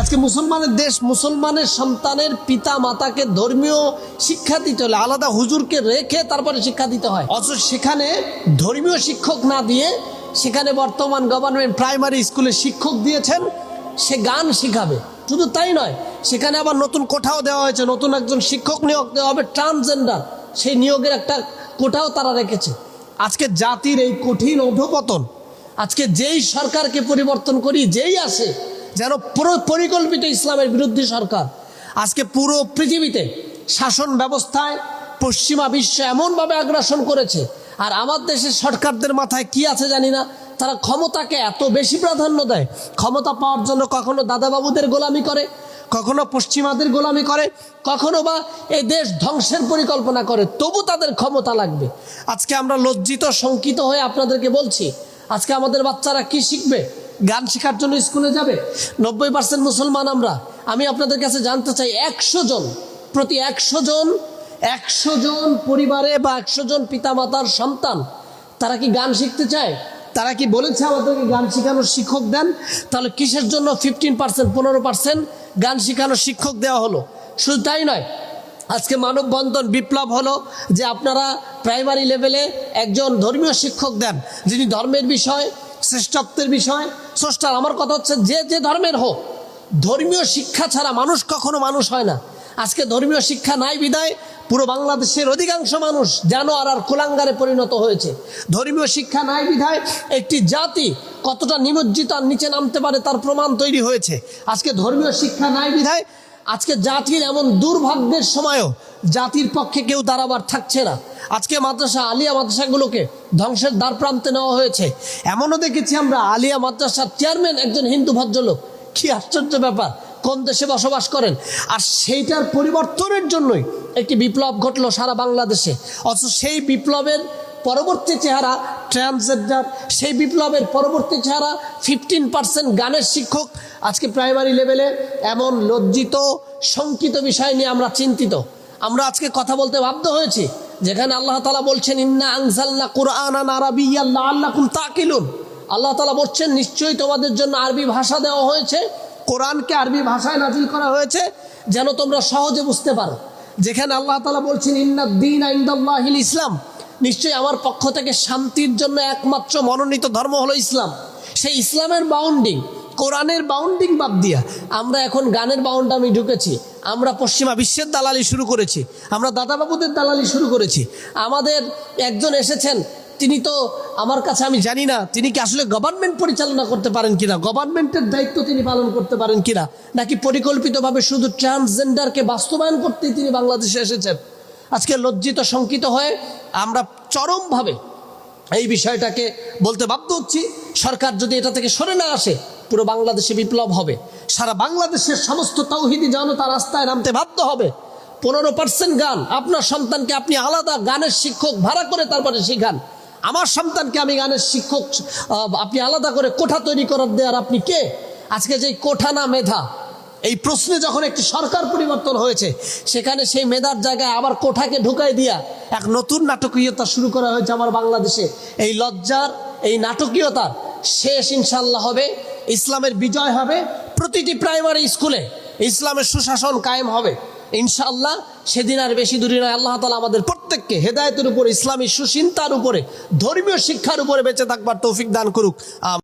আজকে মুসলমানের দেশ, মুসলমানের সন্তানের পিতা মাতাকে ধর্মীয় শিক্ষা দিতে হলে আলাদা হুজুরকে রেখে তারপরে শিক্ষা দিতে হয়। অথচ সেখানে ধর্মীয় শিক্ষক না দিয়ে সেখানে বর্তমান গভর্নমেন্ট প্রাইমারি স্কুলে শিক্ষক দিয়েছেন, সে গান শিখাবে। শুধু তাই নয়, সেখানে আবার নতুন কোঠাও দেওয়া হয়েছে, নতুন একজন শিক্ষক নিয়োগ দেওয়া হবে ট্রান্সজেন্ডার, সেই নিয়োগের একটা কোঠাও তারা রেখেছে। আজকে জাতির এই কঠিন অধঃপতন, আজকে যেই সরকারকে পরিবর্তন করি, যেই আসে যেন পুরো পরিকল্পিত ইসলামের বিরুদ্ধে সরকার। আজকে পুরো পৃথিবীতে শাসন ব্যবস্থায় পশ্চিমা বিশ্ব এমনভাবে আগ্রাসন করেছে, আর আমার দেশের সরকারদের মাথায় কি আছে জানি না, তারা ক্ষমতাকে এত বেশি প্রাধান্য দেয়। ক্ষমতা পাওয়ার জন্য কখনো দাদাবাবুদের গোলামি করে, কখনো পশ্চিমাদের গোলামি করে, কখনো বা এই দেশ ধ্বংসের পরিকল্পনা করে, তবু তাদের ক্ষমতা লাগবে। আজকে আমরা লজ্জিত শঙ্কিত হয়ে আপনাদেরকে বলছি, আজকে আমাদের বাচ্চারা কি শিখবে? গান শেখার জন্য স্কুলে যাবে? 90% মুসলমান আমরা। আমি আপনাদের কাছে জানতে চাই, 100 জন প্রতি 100 জন পরিবারে বা 100 জন পিতামাতার সন্তান, তারা কি গান শিখতে চায়? তারা কি বলেছে আমাদেরকে গান শেখানোর শিক্ষক দেন? তাহলে কিসের জন্য 15% গান শেখানোর শিক্ষক দেওয়া হলো? শুধু তাই নয়, আজকে মানববন্ধন বিপ্লব হলো যে আপনারা প্রাইমারি লেভেলে একজন ধর্মীয় শিক্ষক দেন, যিনি ধর্মের বিষয়, শ্রেষ্ঠত্বের বিষয় স্রষ্টার। আমার কথা হচ্ছে, যে ধর্মের হোক, ধর্মীয় শিক্ষা ছাড়া মানুষ কখনো মানুষ হয় না। আজকে ধর্মীয় শিক্ষা নাই বিদায় পুরো বাংলাদেশের অধিকাংশ মানুষ জানোয়ার আর কুলাঙ্গারে পরিণত হয়েছে। ধর্মীয় শিক্ষা নাই বিধায় একটি জাতি কতটা নিমজ্জিত আর নিচে নামতে পারে তার প্রমাণ তৈরি হয়েছে। আজকে ধর্মীয় শিক্ষা নাই বিধায় আজকে জাতির এমন দুর্ভাগ্যের সময়ও জাতির পক্ষে কেউ দাঁড়াবার থাকছে না। আজকে মাদ্রাসা, আলিয়া মাদ্রাসাগুলোকে ধ্বংসের দ্বার প্রান্তে নেওয়া হয়েছে। এমনও দেখেছি আমরা, আলিয়া মাদ্রাসার চেয়ারম্যান একজন হিন্দু ভদ্রলোক। কি আশ্চর্য ব্যাপার, কোন দেশে বসবাস করেন? আর সেইটার পরিবর্তনের জন্যই একটি বিপ্লব ঘটলো সারা বাংলাদেশে। অথচ সেই বিপ্লবের পরবর্তী চেহারা ট্রান্সজেন্ডার, সেই বিপ্লবের পরবর্তী চেহারা 15% গানের শিক্ষক। আজকে প্রাইমারি লেভেলে এমন লজ্জিত শঙ্কিত বিষয় নিয়ে আমরা চিন্তিত। আমরা আজকে কথা বলতে বাধ্য হয়েছি, যেখানে আল্লাহ তাআলা বলছেন, ইন্না আনজালনা কুরআনান আরাবিয়্যান লাআল্লাকুম তাকিলুন। আল্লাহ তাআলা বলছেন, নিশ্চয়ই তোমাদের জন্য আরবি ভাষা দেওয়া হয়েছে, কোরআনকে আরবি ভাষায় নাজিল করা হয়েছে যেন তোমরা সহজে বুঝতে পারো। যেখানে আল্লাহ তাআলা বলছেন, ইন্নাদ দীনা ইনদাল্লাহিল ইসলাম, নিশ্চয়ই আমার পক্ষ থেকে শান্তির জন্য একমাত্র মনোনীত ধর্ম হলো ইসলাম। সেই ইসলামের বাউন্ডিং, কোরআনের বাউন্ডিং বাদ দিয়া আমরা এখন গানের বাউন্ডামি ঢুকেছি। আমরা পশ্চিমা বিশ্বের দালালি শুরু করেছি, আমরা দাদাবাবুদের দালালি শুরু করেছি। আমাদের একজন এসেছেন, তিনি তো আমার কাছে, আমি জানি না তিনি কি আসলে গভর্নমেন্ট পরিচালনা করতে পারেন কিনা, গভর্নমেন্টের দায়িত্ব তিনি পালন করতে পারেন কিনা, নাকি পরিকল্পিতভাবে শুধু ট্রান্সজেন্ডারকে বাস্তবায়ন করতেই তিনি বাংলাদেশে এসেছেন। আজকে লজ্জিত শঙ্কিত হয়ে আমরা চরমভাবে এই বিষয়টাকে বলতে বাধ্য হচ্ছি, সরকার যদি এটা থেকে সরে না আসে, পুরো বাংলাদেশে বিপ্লব হবে। সারা বাংলাদেশের সমস্ত তাওহীদি জনতা রাস্তায় নামতে বাধ্য হবে। 15% গান, আপনার সন্তানকে আপনি আলাদা গানের শিক্ষক ভাড়া করে তারপরে শিখান। আমার সন্তানকে আমি গানের শিক্ষক আপনি আলাদা করে কোঠা তৈরি করার দেয়ার আপনি কে? আজকে যে কোঠা না মেধা, এই প্রশ্নে যখন একটি সরকার পরিবর্তন হয়েছে, সেখানে সেই মেধার জায়গায় আবার কোঠাকে ঢুকাই দিয়া এক নতুন নাটকীয়তা শুরু করা হয়েছে আমার বাংলাদেশে। এই লজ্জার, এই নাটকীয়তার শেষ ইনশাল্লাহ হবে, ইসলামের বিজয় হবে। প্রতিটি প্রাইমারি স্কুলে ইসলামের সুশাসন কায়েম হবে ইনশাআল্লাহ। সেদিন আর বেশি দূরে নয়। আল্লাহ তাআলা আমাদের প্রত্যেককে হেদায়েতের উপরে, ইসলামী সুচিন্তার উপরে, ধর্মীয় শিক্ষার উপরে বেঁচে থাকবার তৌফিক দান করুক।